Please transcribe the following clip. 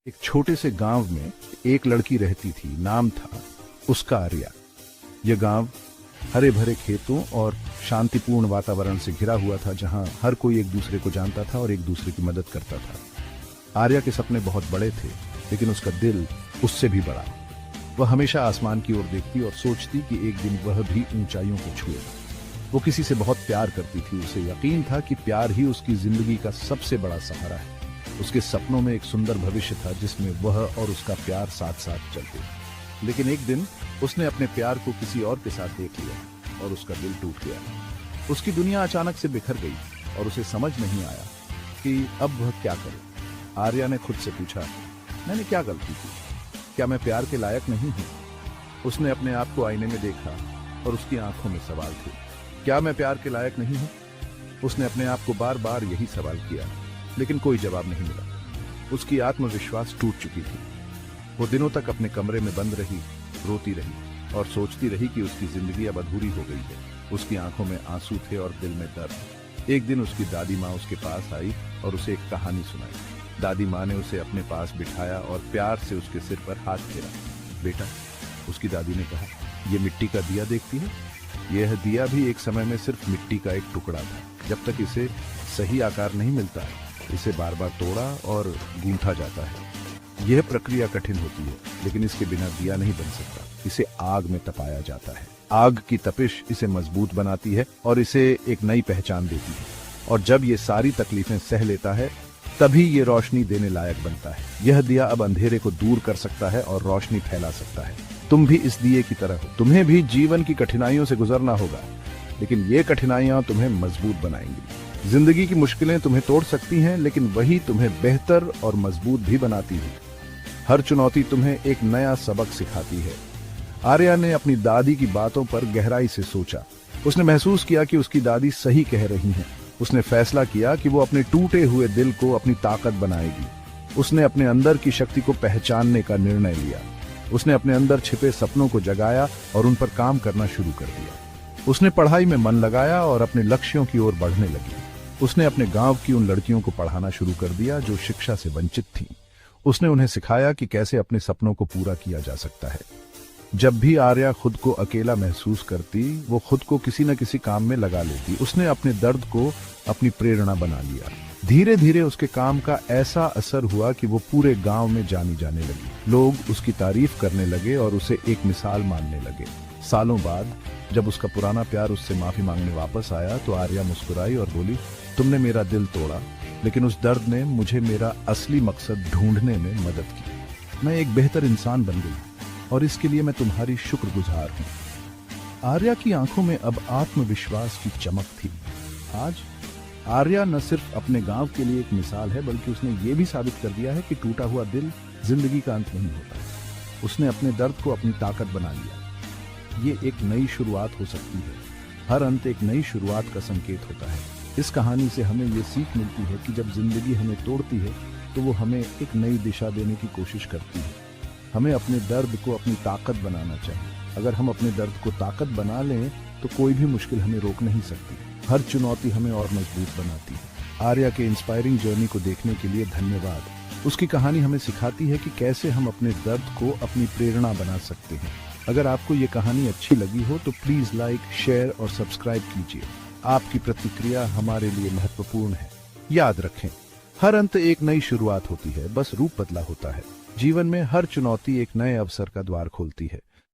एक छोटे से गांव में एक लड़की रहती थी। नाम था उसका आर्या। यह गांव हरे भरे खेतों और शांतिपूर्ण वातावरण से घिरा हुआ था, जहां हर कोई एक दूसरे को जानता था और एक दूसरे की मदद करता था। आर्या के सपने बहुत बड़े थे, लेकिन उसका दिल उससे भी बड़ा। वह हमेशा आसमान की ओर देखती और सोचती कि एक दिन वह भी ऊंचाइयों को छुएगा। वो किसी से बहुत प्यार करती थी। उसे यकीन था कि प्यार ही उसकी जिंदगी का सबसे बड़ा सहारा है। उसके सपनों में एक सुंदर भविष्य था, जिसमें वह और उसका प्यार साथ साथ चलते। लेकिन एक दिन उसने अपने प्यार को किसी और के साथ देख लिया और उसका दिल टूट गया। उसकी दुनिया अचानक से बिखर गई और उसे समझ नहीं आया कि अब वह क्या करे। आर्या ने खुद से पूछा, मैंने क्या गलती की? क्या मैं प्यार के लायक नहीं हूं? उसने अपने आप को आईने में देखा और उसकी आंखों में सवाल थे। क्या मैं प्यार के लायक नहीं हूं? उसने अपने आप को बार बार यही सवाल किया, लेकिन कोई जवाब नहीं मिला। उसकी आत्मविश्वास टूट चुकी थी। वो दिनों तक अपने कमरे में बंद रही, रोती रही और सोचती रही कि उसकी जिंदगी अब अधूरी हो गई है। उसकी आंखों में आंसू थे और दिल में दर्द। एक दिन उसकी दादी माँ उसके पास आई और उसे एक कहानी सुनाई। दादी माँ ने उसे अपने पास बिठाया और प्यार से उसके सिर पर हाथ फेरा। बेटा, उसकी दादी ने कहा, ये मिट्टी का दिया देखती है? यह दिया भी एक समय में सिर्फ मिट्टी का एक टुकड़ा था। जब तक इसे सही आकार नहीं मिलता है, इसे बार बार तोड़ा और गूंथा जाता है। यह प्रक्रिया कठिन होती है, लेकिन इसके बिना दिया नहीं बन सकता। इसे आग में तपाया जाता है। आग की तपिश इसे मजबूत बनाती है और इसे एक नई पहचान देती है। और जब ये सारी तकलीफें सह लेता है, तभी ये रोशनी देने लायक बनता है। यह दिया अब अंधेरे को दूर कर सकता है और रोशनी फैला सकता है। तुम भी इस दिए की तरह हो। तुम्हें भी जीवन की कठिनाइयों से गुजरना होगा, लेकिन ये कठिनाइयां तुम्हें मजबूत बनाएंगी। जिंदगी की मुश्किलें तुम्हें तोड़ सकती हैं, लेकिन वही तुम्हें बेहतर और मजबूत भी बनाती है। हर चुनौती तुम्हें एक नया सबक सिखाती है। आर्या ने अपनी दादी की बातों पर गहराई से सोचा। उसने महसूस किया कि उसकी दादी सही कह रही हैं। उसने फैसला किया कि वो अपने टूटे हुए दिल को अपनी ताकत बनाएगी। उसने अपने अंदर की शक्ति को पहचानने का निर्णय लिया। उसने अपने अंदर छिपे सपनों को जगाया और उन पर काम करना शुरू कर दिया। उसने पढ़ाई में मन लगाया और अपने लक्ष्यों की ओर बढ़ने लगी। उसने अपने गांव की उन लड़कियों को पढ़ाना शुरू कर दिया जो शिक्षा से वंचित थीं। उसने उन्हें सिखाया कि कैसे अपने सपनों को पूरा किया जा सकता है। जब भी आर्या खुद को अकेला महसूस करती, वो खुद को किसी न किसी काम में लगा लेती। उसने अपने दर्द को अपनी प्रेरणा बना लिया। धीरे धीरे उसके काम का ऐसा असर हुआ कि वो पूरे गांव में जानी जाने लगी। लोग उसकी तारीफ करने लगे और उसे एक मिसाल मानने लगे। सालों बाद जब उसका पुराना प्यार उससे माफी मांगने वापस आया, तो आर्या मुस्कुराई और बोली, तुमने मेरा दिल तोड़ा, लेकिन उस दर्द ने मुझे मेरा असली मकसद ढूंढने में मदद की। मैं एक बेहतर इंसान बन गई और इसके लिए मैं तुम्हारी शुक्रगुजार हूं। आर्या की आंखों में अब आत्मविश्वास की चमक थी। आज आर्या न सिर्फ अपने गांव के लिए एक मिसाल है, बल्कि उसने ये भी साबित कर दिया है कि टूटा हुआ दिल जिंदगी का अंत नहीं होता। उसने अपने दर्द को अपनी ताकत बना लिया। ये एक नई शुरुआत हो सकती है। हर अंत एक नई शुरुआत का संकेत होता है। इस कहानी से हमें ये सीख मिलती है कि जब जिंदगी हमें तोड़ती है, तो वो हमें एक नई दिशा देने की कोशिश करती है। हमें अपने दर्द को अपनी ताकत बनाना चाहिए। अगर हम अपने दर्द को ताकत बना लें, तो कोई भी मुश्किल हमें रोक नहीं सकती। हर चुनौती हमें और मजबूत बनाती है। आर्या के इंस्पायरिंग जर्नी को देखने के लिए धन्यवाद। उसकी कहानी हमें सिखाती है कि कैसे हम अपने दर्द को अपनी प्रेरणा बना सकते हैं। अगर आपको ये कहानी अच्छी लगी हो, तो प्लीज लाइक, शेयर और सब्सक्राइब कीजिए। आपकी प्रतिक्रिया हमारे लिए महत्वपूर्ण है। याद रखें, हर अंत एक नई शुरुआत होती है, बस रूप बदला होता है। जीवन में हर चुनौती एक नए अवसर का द्वार खोलती है।